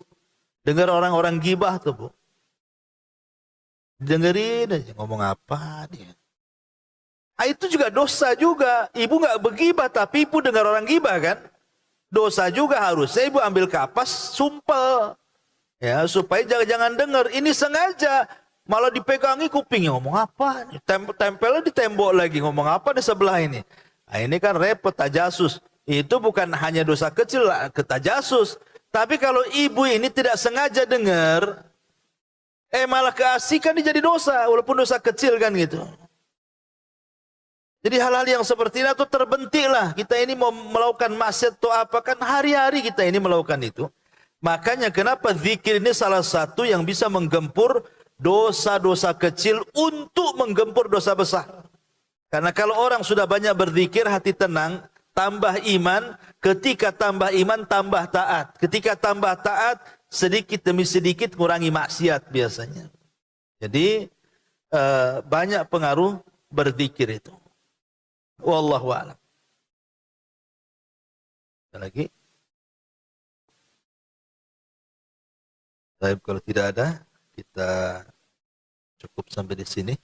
dengar orang-orang gibah tuh, Bu. Dengerin aja ngomong apa dia. Ah, itu juga dosa juga. Ibu nggak begibah tapi ibu dengar orang gibah kan? Dosa juga harusnya ibu ambil kapas sumpel. Ya, supaya jangan dengar. Ini sengaja malah dipegangi kupingnya ngomong apa? Tempelnya di tembok lagi ngomong apa di sebelah ini. Nah, ini kan repot, tajasus. Itu bukan hanya dosa kecil, ketajasus. Tapi kalau ibu ini tidak sengaja dengar, malah keasikan dia jadi dosa, walaupun dosa kecil kan gitu. Jadi hal-hal yang seperti itu terbentiklah. Kita ini mau melakukan maksiat atau apa, kan hari-hari kita ini melakukan itu. Makanya kenapa zikir ini salah satu yang bisa menggempur dosa-dosa kecil untuk menggempur dosa besar. Karena kalau orang sudah banyak berzikir, hati tenang, tambah iman. Ketika tambah iman, tambah taat. Ketika tambah taat, sedikit demi sedikit kurangi maksiat biasanya. Jadi banyak pengaruh berzikir itu. Wallahu a'lam. Ada lagi? Baik, kalau tidak ada, kita cukup sampai di sini.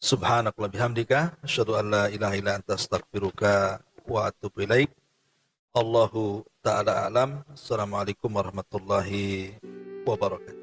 Subhanakallah bihamdika, asyhadu an la ilaha illa anta astaghfiruka wa atubu ilaik. Allahu ta'ala alam. Assalamualaikum warahmatullahi wabarakatuh.